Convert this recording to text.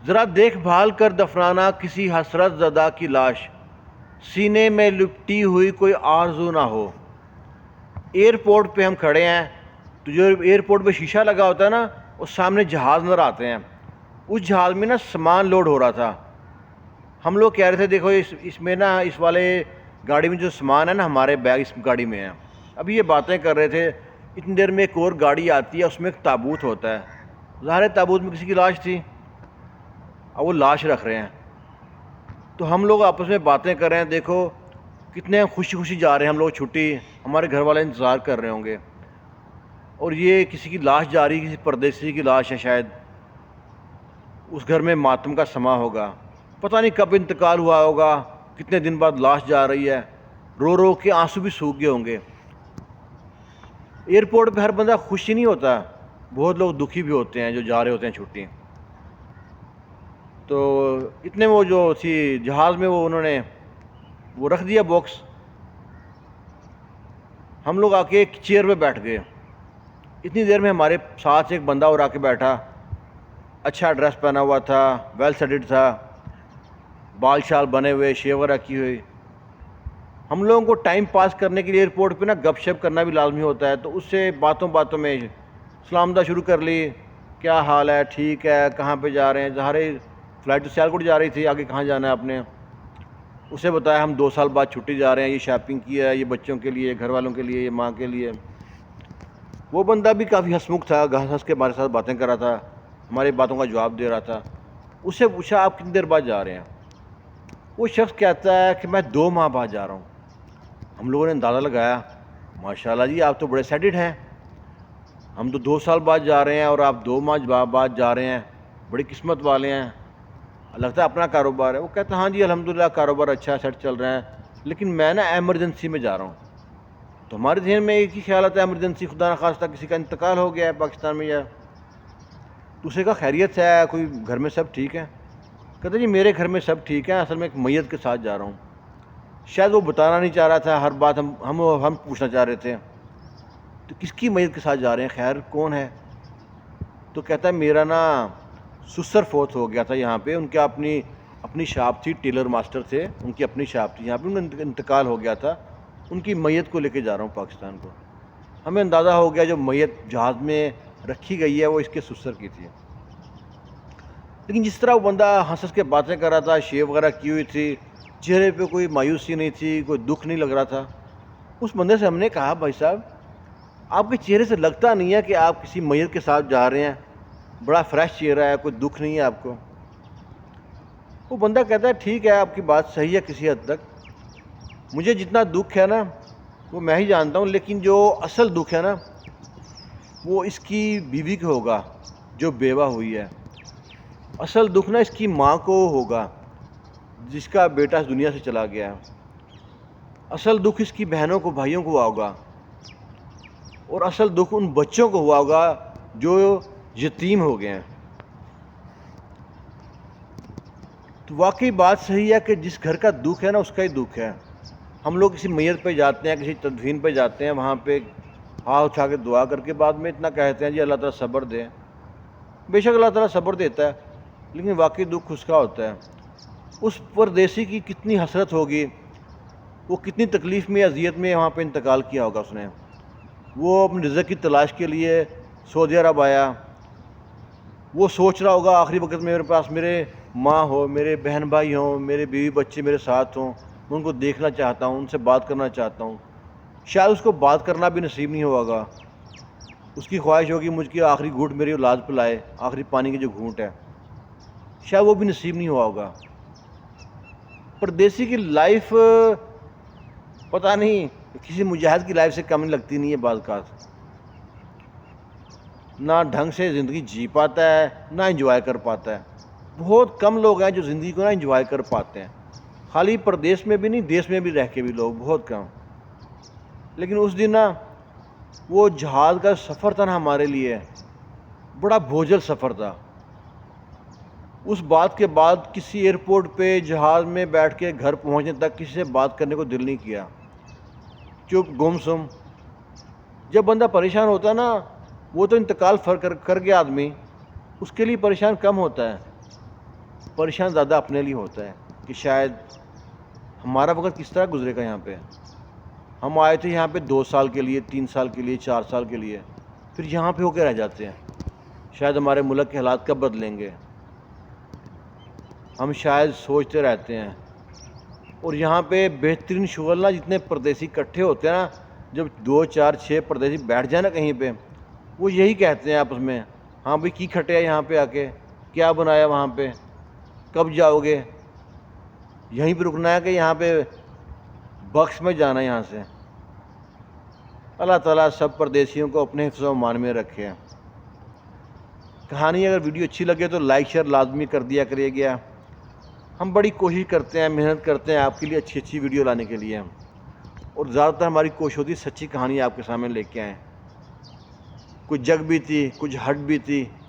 ذرا دیکھ بھال کر دفنانا کسی حسرت زدہ کی لاش، سینے میں لپٹی ہوئی کوئی آرزو نہ ہو۔ ایئرپورٹ پہ ہم کھڑے ہیں تو جو ایئرپورٹ پہ شیشہ لگا ہوتا ہے نا، اس سامنے جہاز نظر آتے ہیں۔ اس جہاز میں نا سامان لوڈ ہو رہا تھا۔ ہم لوگ کہہ رہے تھے دیکھو اس میں نا، اس والے گاڑی میں جو سامان ہے نا، ہمارے بیگ اس گاڑی میں ہیں۔ ابھی یہ باتیں کر رہے تھے، اتنی دیر میں ایک اور گاڑی آتی ہے، اس میں ایک تابوت ہوتا ہے، ظاہر ہے تابوت میں کسی کی لاش تھی، اب وہ لاش رکھ رہے ہیں۔ تو ہم لوگ آپس میں باتیں کر رہے ہیں، دیکھو کتنے خوشی خوشی جا رہے ہیں ہم لوگ چھٹی، ہمارے گھر والے انتظار کر رہے ہوں گے، اور یہ کسی کی لاش جا رہی، کسی پردیسی کی لاش ہے شاید۔ اس گھر میں ماتم کا سما ہوگا، پتہ نہیں کب انتقال ہوا ہوگا، کتنے دن بعد لاش جا رہی ہے، رو رو کے آنسو بھی سوکھ گئے ہوں گے۔ ایئرپورٹ پہ ہر بندہ خوش ہی نہیں ہوتا، بہت لوگ دکھی بھی ہوتے ہیں جو جا رہے ہوتے ہیں چھٹی۔ تو اتنے وہ جو تھی جہاز میں وہ انہوں نے وہ رکھ دیا باکس، ہم لوگ آ کے ایک چیئر پہ بیٹھ گئے۔ اتنی دیر میں ہمارے ساتھ ایک بندہ اور آ کے بیٹھا، اچھا ڈریس پہنا ہوا تھا، ویل سیٹڈ تھا، بال شال بنے ہوئے، شیو وغیرہ کی ہوئی۔ ہم لوگوں کو ٹائم پاس کرنے کے لیے ایئرپورٹ پہ نا گپ شپ کرنا بھی لازمی ہوتا ہے، تو اس سے باتوں باتوں میں سلام دعا شروع کر لی، کیا حال ہے، ٹھیک ہے، کہاں پہ جا رہے ہیں، ظاہر فلائٹ تو سیالکوٹ جا رہی تھی، آگے کہاں جانا ہے آپ نے۔ اسے بتایا ہم 2 سال بعد چھٹی جا رہے ہیں، یہ شاپنگ کی ہے، یہ بچوں کے لیے، گھر والوں کے لیے، یہ ماں کے لیے۔ وہ بندہ بھی کافی ہنسمکھ تھا، ہنس کے ہمارے ساتھ باتیں کر رہا تھا، ہماری باتوں کا جواب دے رہا تھا۔ اس سے پوچھا آپ کتنی دیر بعد جا رہے ہیں؟ وہ شخص کہتا ہے کہ میں 2 ماہ بعد جا رہا ہوں۔ ہم لوگوں نے اندازہ لگایا، ماشاءاللہ جی آپ تو بڑے سیٹڈ ہیں، ہم تو 2 سال بعد جا رہے ہیں اور آپ 2 ماہ بعد جا رہے ہیں، بڑی قسمت والے ہیں، لگتا ہے اپنا کاروبار ہے۔ وہ کہتا ہے ہاں جی الحمدللہ کاروبار اچھا سیٹ چل رہا ہے، لیکن میں نا ایمرجنسی میں جا رہا ہوں۔ تو ہمارے ذہن میں ایک ہی خیال آتا ہے ایمرجنسی، خدا نخواستہ کسی کا انتقال ہو گیا ہے پاکستان میں، یا دوسرے کا خیریت ہے، کوئی گھر میں سب ٹھیک ہے؟ کہتا جی میرے گھر میں سب ٹھیک ہے، اصل میں ایک میت کے ساتھ جا رہا ہوں۔ شاید وہ بتانا نہیں چاہ رہا تھا، ہر بات ہم پوچھنا چاہ رہے تھے، تو کس کی میت کے ساتھ جا رہے ہیں، خیر کون ہے؟ تو کہتا ہے میرا نا سسر فوت ہو گیا تھا یہاں پہ، ان کے اپنی شاپ تھی، ٹیلر ماسٹر تھے، ان کی اپنی شاپ تھی یہاں پہ، ان کا انتقال ہو گیا تھا، ان کی میت کو لے کے جا رہا ہوں پاکستان کو۔ ہمیں اندازہ ہو گیا جو میت جہاز میں رکھی گئی ہے وہ اس کے سسر کی تھی۔ لیکن جس طرح وہ بندہ ہنس کے باتیں کر رہا تھا، شیو وغیرہ کی ہوئی تھی، چہرے پہ کوئی مایوسی نہیں تھی، کوئی دکھ نہیں لگ رہا تھا، اس بندے سے ہم نے کہا بھائی صاحب آپ کے چہرے سے لگتا نہیں ہے کہ آپ کسی میت کے ساتھ جا رہے ہیں، بڑا فریش چہرہ ہے، کوئی دکھ نہیں ہے آپ کو۔ وہ بندہ کہتا ہے ٹھیک ہے آپ کی بات صحیح ہے کسی حد تک، مجھے جتنا دکھ ہے نا وہ میں ہی جانتا ہوں، لیکن جو اصل دکھ ہے نا وہ اس کی بیوی کو ہوگا جو بیوہ ہوئی ہے، اصل دکھ نا اس کی ماں کو ہوگا جس کا بیٹا اس دنیا سے چلا گیا ہے، اصل دکھ اس کی بہنوں کو، بھائیوں کو ہوا ہوگا، اور اصل دکھ ان بچوں کو ہوا ہوگا جو یتیم ہو گئے ہیں۔ تو واقعی بات صحیح ہے کہ جس گھر کا دکھ ہے نا اس کا ہی دکھ ہے۔ ہم لوگ کسی میت پہ جاتے ہیں، کسی تدفین پہ جاتے ہیں، وہاں پہ ہاتھ اٹھا کے دعا کر کے بعد میں اتنا کہتے ہیں جی اللہ تعالیٰ صبر دے، بے شک اللہ تعالیٰ صبر دیتا ہے، لیکن واقعی دکھ اس کا ہوتا ہے۔ اس پردیسی کی کتنی حسرت ہوگی، وہ کتنی تکلیف میں، اذیت میں وہاں پہ انتقال کیا ہوگا اس نے۔ وہ اپنی رزق کی تلاش کے لیے سعودی عرب آیا، وہ سوچ رہا ہوگا آخری وقت میں میرے پاس میرے ماں ہو، میرے بہن بھائی ہوں، میرے بیوی بچے میرے ساتھ ہوں، میں ان کو دیکھنا چاہتا ہوں، ان سے بات کرنا چاہتا ہوں۔ شاید اس کو بات کرنا بھی نصیب نہیں ہوگا، اس کی خواہش ہوگی مجھ کی آخری گھونٹ میری اولاد پلائے، آخری پانی کی جو گھونٹ ہے، شاید وہ بھی نصیب نہیں ہوا ہوگا۔ پردیسی کی لائف پتہ نہیں کسی مجاہد کی لائف سے کم لگتی نہیں ہے بعض اوقات، نہ ڈھنگ سے زندگی جی پاتا ہے، نہ انجوائے کر پاتا ہے۔ بہت کم لوگ ہیں جو زندگی کو نہ انجوائے کر پاتے ہیں، خالی پردیس میں بھی نہیں، دیس میں بھی رہ کے بھی لوگ بہت کم۔ لیکن اس دن نا وہ جہاز کا سفر تھا نا ہمارے لیے بڑا بوجھل سفر تھا۔ اس بات کے بعد کسی ایئرپورٹ پہ جہاز میں بیٹھ کے گھر پہنچنے تک کسی سے بات کرنے کو دل نہیں کیا، چپ گم سم۔ جب بندہ پریشان ہوتا ہے نا، وہ تو انتقال کر گیا آدمی، اس کے لیے پریشان کم ہوتا ہے، پریشان زیادہ اپنے لیے ہوتا ہے کہ شاید ہمارا وقت کس طرح گزرے گا یہاں پہ. ہم آئے تھے یہاں پہ 2 سال کے لیے، 3 سال کے لیے، 4 سال کے لیے، پھر یہاں پہ ہو کے رہ جاتے ہیں. شاید ہمارے ملک کے حالات کب بدلیں گے، ہم شاید سوچتے رہتے ہیں. اور یہاں پہ بہترین شغل نا، جتنے پردیسی اکٹھے ہوتے ہیں نا، جب 2 4 6 پردیسی بیٹھ جائیں نا کہیں پہ، وہ یہی کہتے ہیں آپس میں، ہاں بھئی کی کھٹیا یہاں پہ آ کے، کیا بنایا وہاں پہ، کب جاؤ گے، یہیں پہ رکنا ہے کہ یہاں پہ بکس میں جانا ہے یہاں سے. اللہ تعالیٰ سب پردیسیوں کو اپنے حفظ و امان میں رکھے. کہانی اگر ویڈیو اچھی لگے تو لائک شیئر لازمی کر دیا کریے گیا. ہم بڑی کوشش کرتے ہیں، محنت کرتے ہیں آپ کے لیے اچھی ویڈیو لانے کے لیے، اور زیادہ تر ہماری کوشش ہوتی ہے سچی کہانی آپ کے سامنے لے کے آئیں. کچھ جگ بھی تھی، کچھ ہٹ بھی تھی.